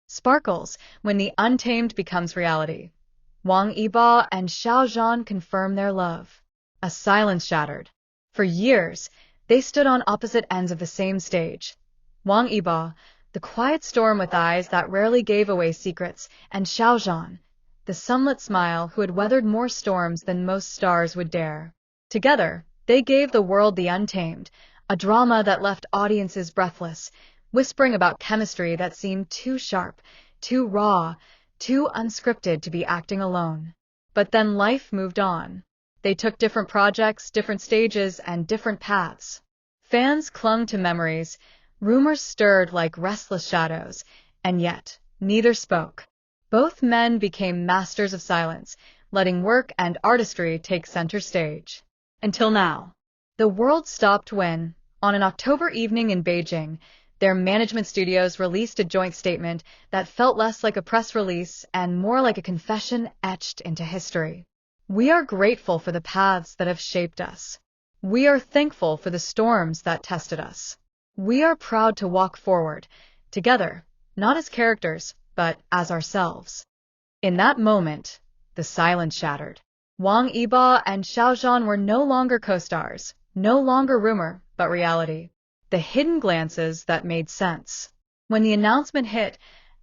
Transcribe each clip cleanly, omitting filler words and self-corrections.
sparkles when the untamed becomes reality. Wang Yibo and Xiao Zhan confirm their love. A silence shattered. For years, they stood on opposite ends of the same stage. Wang Yibo, the quiet storm with eyes that rarely gave away secrets, and Xiao Zhan, the sunlit smile who had weathered more storms than most stars would dare. Together, they gave the world The Untamed, a drama that left audiences breathless, whispering about chemistry that seemed too sharp, too raw, too unscripted to be acting alone. But then life moved on. They took different projects, different stages, and different paths. Fans clung to memories, rumors stirred like restless shadows, and yet neither spoke. Both men became masters of silence, letting work and artistry take center stage. Until now. The world stopped when, on an October evening in Beijing, their management studios released a joint statement that felt less like a press release and more like a confession etched into history. We are grateful for the paths that have shaped us. We are thankful for the storms that tested us. We are proud to walk forward, together, not as characters, but as ourselves. In that moment, the silence shattered. Wang Yibo and Xiao Zhan were no longer co-stars, no longer rumor, but reality. The hidden glances that made sense. When the announcement hit,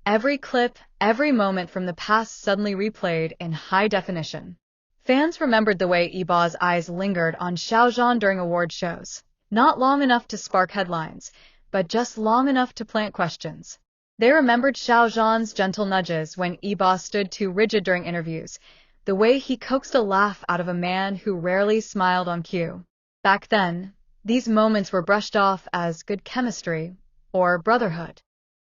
every clip, every moment from the past suddenly replayed in high definition. Fans remembered the way Yibo's eyes lingered on Xiao Zhan during award shows. Not long enough to spark headlines, but just long enough to plant questions. They remembered Xiao Zhan's gentle nudges when Yibo stood too rigid during interviews, the way he coaxed a laugh out of a man who rarely smiled on cue. Back then, these moments were brushed off as good chemistry or brotherhood.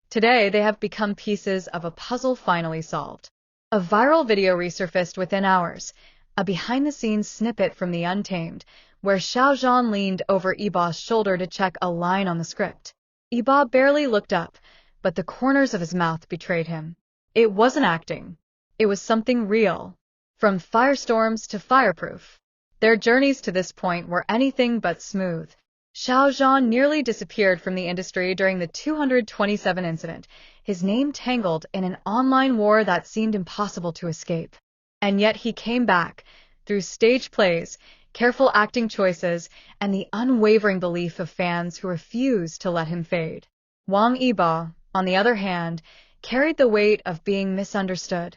Today, they have become pieces of a puzzle finally solved. A viral video resurfaced within hours, a behind-the-scenes snippet from The Untamed, where Xiao Zhan leaned over Yibo's shoulder to check a line on the script. Yibo barely looked up, but the corners of his mouth betrayed him. It wasn't acting. It was something real. From firestorms to fireproof. Their journeys to this point were anything but smooth. Xiao Zhan nearly disappeared from the industry during the 227 incident, his name tangled in an online war that seemed impossible to escape. And yet he came back, through stage plays, careful acting choices, and the unwavering belief of fans who refused to let him fade. Wang Yibo, on the other hand, carried the weight of being misunderstood,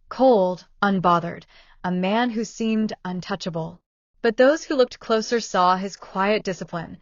cold, unbothered, a man who seemed untouchable. But those who looked closer saw his quiet discipline,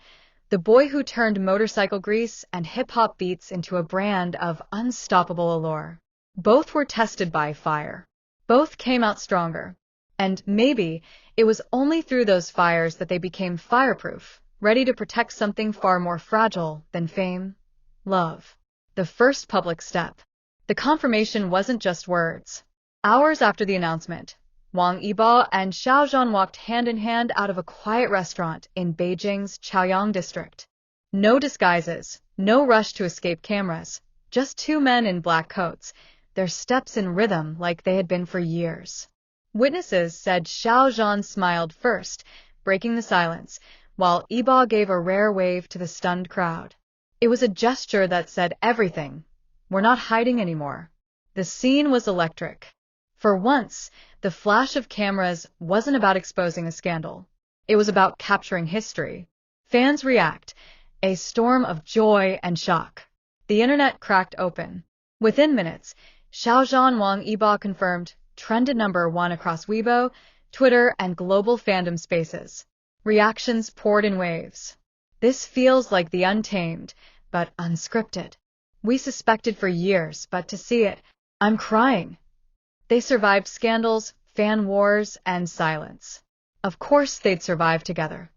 the boy who turned motorcycle grease and hip-hop beats into a brand of unstoppable allure. Both were tested by fire. Both came out stronger. And maybe it was only through those fires that they became fireproof, ready to protect something far more fragile than fame, love. The first public step. The confirmation wasn't just words. Hours after the announcement, Wang Yibo and Xiao Zhan walked hand-in-hand out of a quiet restaurant in Beijing's Chaoyang district. No disguises, no rush to escape cameras, just two men in black coats, their steps in rhythm like they had been for years. Witnesses said Xiao Zhan smiled first, breaking the silence, while Yibo gave a rare wave to the stunned crowd. It was a gesture that said everything. We're not hiding anymore. The scene was electric. For once, the flash of cameras wasn't about exposing a scandal. It was about capturing history. Fans react, a storm of joy and shock. The internet cracked open. Within minutes, Xiao Zhan Wang Yibo confirmed, trended #1 across Weibo, Twitter, and global fandom spaces. Reactions poured in waves. This feels like The Untamed, but unscripted. We suspected for years, but to see it, I'm crying. They survived scandals, fan wars, and silence. Of course they'd survive together.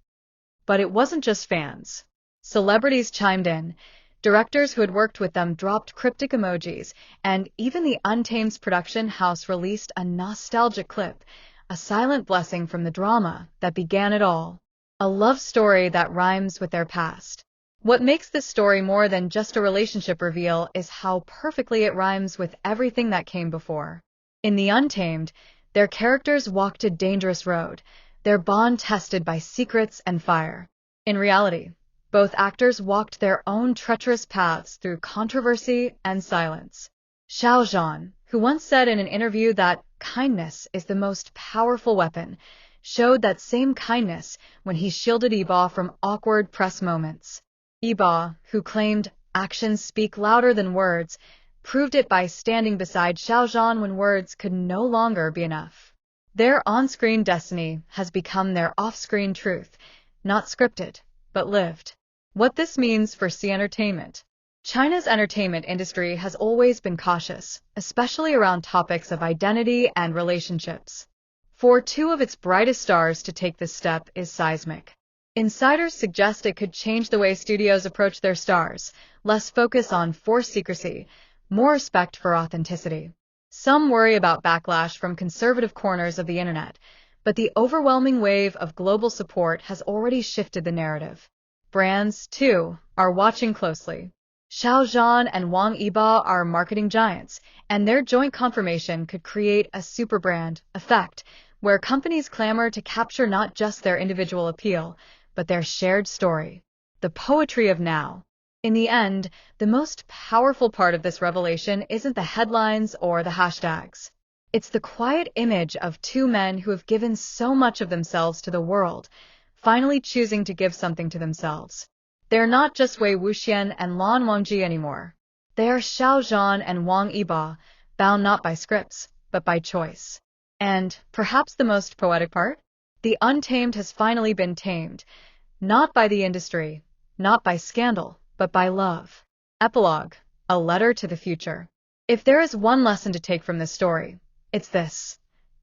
But it wasn't just fans. Celebrities chimed in. Directors who had worked with them dropped cryptic emojis, and even The Untamed's production house released a nostalgic clip, a silent blessing from the drama that began it all. A love story that rhymes with their past. What makes this story more than just a relationship reveal is how perfectly it rhymes with everything that came before. In The Untamed, their characters walked a dangerous road, their bond tested by secrets and fire. In reality, both actors walked their own treacherous paths through controversy and silence. Xiao Zhan, who once said in an interview that kindness is the most powerful weapon, showed that same kindness when he shielded Yibo from awkward press moments. Yibo, who claimed actions speak louder than words, proved it by standing beside Xiao Zhan when words could no longer be enough. Their on-screen destiny has become their off-screen truth, not scripted, but lived. What this means for Sea Entertainment. China's entertainment industry has always been cautious, especially around topics of identity and relationships. For two of its brightest stars to take this step is seismic. Insiders suggest it could change the way studios approach their stars, less focus on forced secrecy, more respect for authenticity. Some worry about backlash from conservative corners of the internet, but the overwhelming wave of global support has already shifted the narrative. Brands, too, are watching closely. Xiao Zhan and Wang are marketing giants, and their joint confirmation could create a super brand effect, where companies clamor to capture not just their individual appeal, but their shared story. The poetry of now. In the end, the most powerful part of this revelation isn't the headlines or the hashtags. It's the quiet image of two men who have given so much of themselves to the world, finally choosing to give something to themselves. They're not just Wei Wuxian and Lan Wangji anymore. They are Xiao Zhan and Wang Yibo, bound not by scripts, but by choice. And, perhaps the most poetic part? The untamed has finally been tamed, not by the industry, not by scandal, but by love. Epilogue, a letter to the future. If there is one lesson to take from this story, it's this.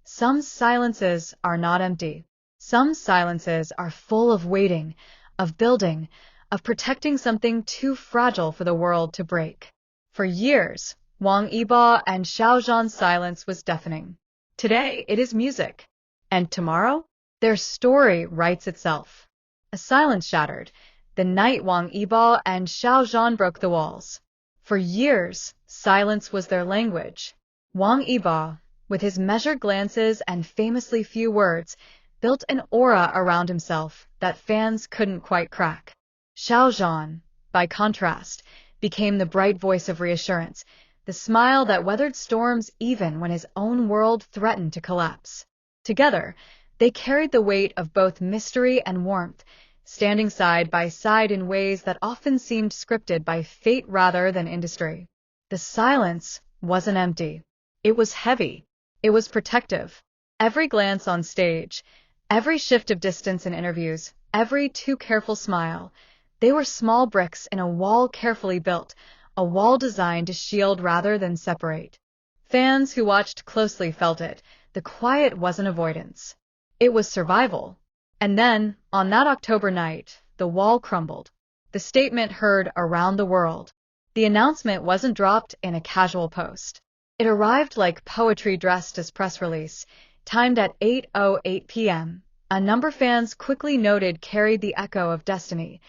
Some silences are not empty. Some silences are full of waiting, of building, of protecting something too fragile for the world to break. For years, Wang Yibo and Xiao Zhan's silence was deafening. Today, it is music. And tomorrow, their story writes itself. A silence shattered, the night Wang Yibo and Xiao Zhan broke the walls. For years, silence was their language. Wang Yibo, with his measured glances and famously few words, built an aura around himself that fans couldn't quite crack. Xiao Zhan, by contrast, became the bright voice of reassurance, the smile that weathered storms even when his own world threatened to collapse. Together, they carried the weight of both mystery and warmth, standing side by side in ways that often seemed scripted by fate rather than industry. The silence wasn't empty. It was heavy. It was protective. Every glance on stage, every shift of distance in interviews, every too careful smile, they were small bricks in a wall carefully built, a wall designed to shield rather than separate. Fans who watched closely felt it. The quiet wasn't avoidance. It was survival. And then, on that October night, the wall crumbled. The statement heard around the world. The announcement wasn't dropped in a casual post. It arrived like poetry dressed as press release, timed at 8:08 p.m. A number fans quickly noted carried the echo of destiny.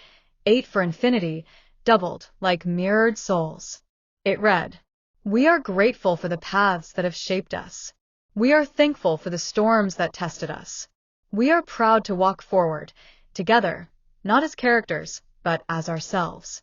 8 for infinity, doubled, like mirrored souls. It read, "We are grateful for the paths that have shaped us. We are thankful for the storms that tested us. We are proud to walk forward, together, not as characters, but as ourselves."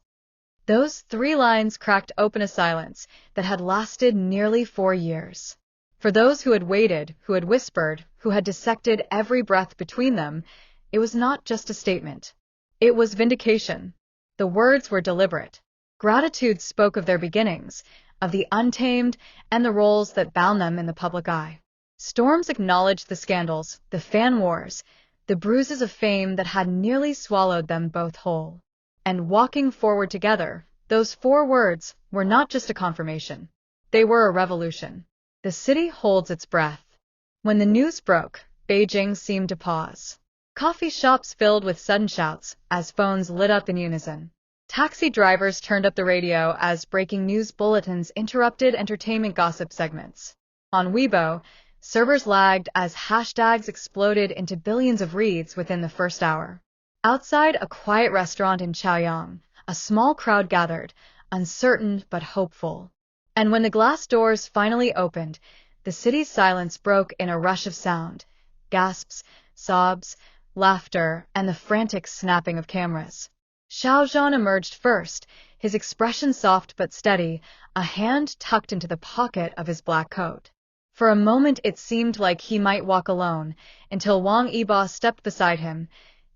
Those 3 lines cracked open a silence that had lasted nearly 4 years. For those who had waited, who had whispered, who had dissected every breath between them, it was not just a statement. It was vindication. The words were deliberate. Gratitude spoke of their beginnings, of the untamed, and the roles that bound them in the public eye. Storms acknowledged the scandals, the fan wars, the bruises of fame that had nearly swallowed them both whole. And walking forward together, those 4 words were not just a confirmation. They were a revolution. The city holds its breath. When the news broke, Beijing seemed to pause. Coffee shops filled with sudden shouts as phones lit up in unison. Taxi drivers turned up the radio as breaking news bulletins interrupted entertainment gossip segments. On Weibo, servers lagged as hashtags exploded into billions of reads within the first hour. Outside a quiet restaurant in Chaoyang, a small crowd gathered, uncertain but hopeful. And when the glass doors finally opened, the city's silence broke in a rush of sound, gasps, sobs, laughter, and the frantic snapping of cameras. Xiao Zhan emerged first, his expression soft but steady, a hand tucked into the pocket of his black coat. For a moment it seemed like he might walk alone, until Wang Yibo stepped beside him,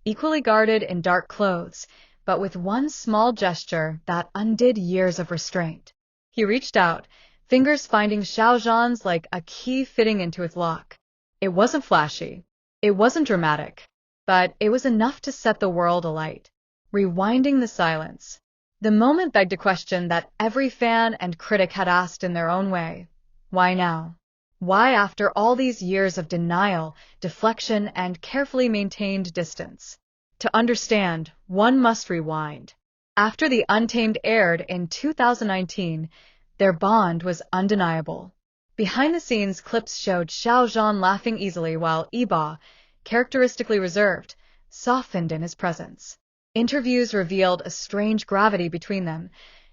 equally guarded in dark clothes, but with one small gesture that undid years of restraint. He reached out, fingers finding Xiao Zhan's like a key fitting into its lock. It wasn't flashy. It wasn't dramatic. But it was enough to set the world alight. Rewinding the silence. The moment begged a question that every fan and critic had asked in their own way. Why now? Why, after all these years of denial, deflection, and carefully maintained distance? To understand, one must rewind. After The Untamed aired in 2019, their bond was undeniable. Behind-the-scenes clips showed Xiao Zhan laughing easily while Yibo, characteristically reserved, softened in his presence. Interviews revealed a strange gravity between them.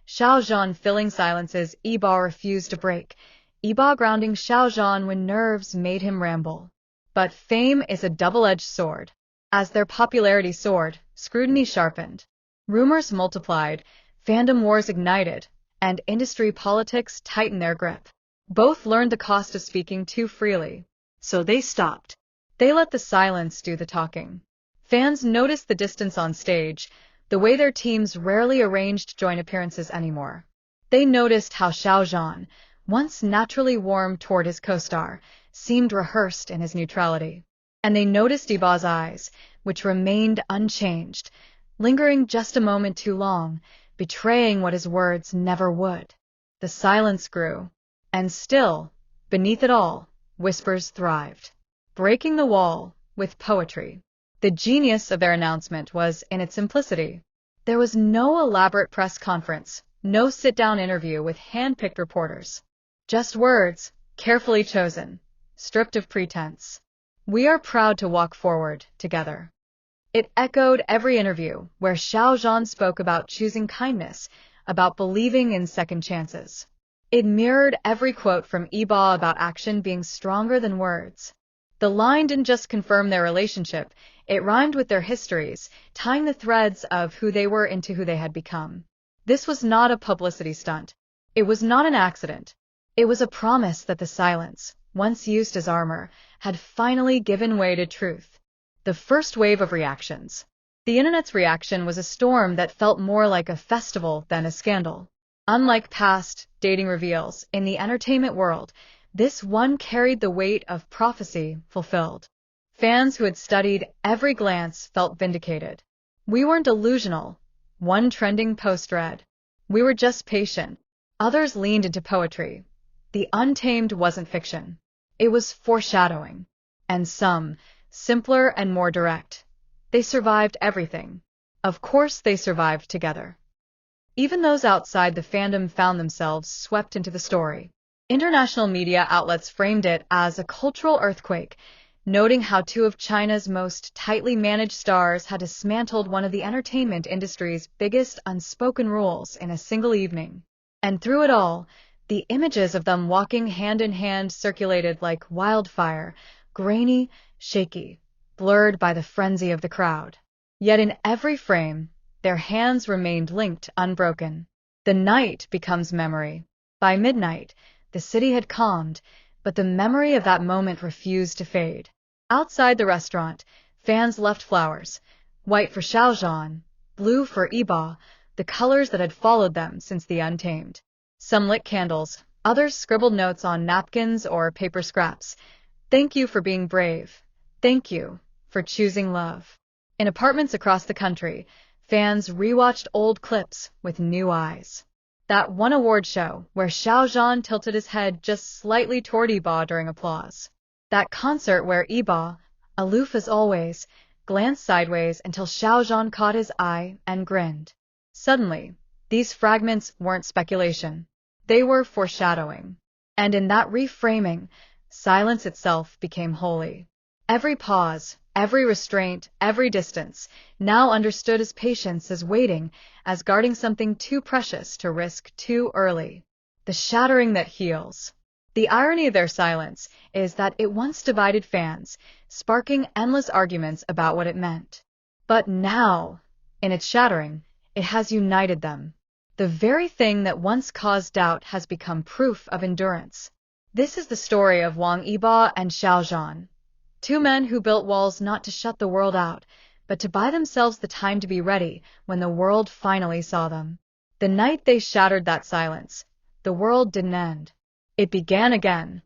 Xiao Zhan filling silences Yibo refused to break, Yibo grounding Xiao Zhan when nerves made him ramble. But fame is a double-edged sword. As their popularity soared, scrutiny sharpened. Rumors multiplied, fandom wars ignited, and industry politics tightened their grip. Both learned the cost of speaking too freely. So they stopped. They let the silence do the talking. Fans noticed the distance on stage, the way their teams rarely arranged joint appearances anymore. They noticed how Xiao Zhan, once naturally warm toward his co-star, seemed rehearsed in his neutrality. And they noticed Yibo's eyes, which remained unchanged, lingering just a moment too long, betraying what his words never would. The silence grew. And still, beneath it all, whispers thrived, breaking the wall with poetry. The genius of their announcement was in its simplicity. There was no elaborate press conference, no sit-down interview with hand-picked reporters. Just words, carefully chosen, stripped of pretense. We are proud to walk forward together. It echoed every interview where Xiao Zhan spoke about choosing kindness, about believing in second chances. It mirrored every quote from Yibo about action being stronger than words. The line didn't just confirm their relationship, it rhymed with their histories, tying the threads of who they were into who they had become. This was not a publicity stunt. It was not an accident. It was a promise that the silence, once used as armor, had finally given way to truth. The first wave of reactions. The internet's reaction was a storm that felt more like a festival than a scandal. Unlike past dating reveals in the entertainment world, this one carried the weight of prophecy fulfilled. Fans who had studied every glance felt vindicated. We weren't delusional, one trending post read. We were just patient. Others leaned into poetry. The Untamed wasn't fiction. It was foreshadowing. And some, simpler and more direct. They survived everything. Of course they survived together. Even those outside the fandom found themselves swept into the story. International media outlets framed it as a cultural earthquake, noting how two of China's most tightly managed stars had dismantled one of the entertainment industry's biggest unspoken rules in a single evening. And through it all, the images of them walking hand in hand circulated like wildfire, grainy, shaky, blurred by the frenzy of the crowd. Yet in every frame, their hands remained linked unbroken. The night becomes memory. By midnight, the city had calmed, but the memory of that moment refused to fade. Outside the restaurant, fans left flowers, white for Xiao Zhan, blue for Yibo, the colors that had followed them since The Untamed. Some lit candles, others scribbled notes on napkins or paper scraps. Thank you for being brave. Thank you for choosing love. In apartments across the country, fans rewatched old clips with new eyes. That one award show where Xiao Zhan tilted his head just slightly toward Yibo during applause. That concert where Yibo, aloof as always, glanced sideways until Xiao Zhan caught his eye and grinned. Suddenly, these fragments weren't speculation. They were foreshadowing. And in that reframing, silence itself became holy. Every pause, every restraint, every distance, now understood as patience, as waiting, as guarding something too precious to risk too early. The shattering that heals. The irony of their silence is that it once divided fans, sparking endless arguments about what it meant. But now, in its shattering, it has united them. The very thing that once caused doubt has become proof of endurance. This is the story of Wang Yibo and Xiao Zhan, two men who built walls not to shut the world out, but to buy themselves the time to be ready when the world finally saw them. The night they shattered that silence, the world didn't end. It began again.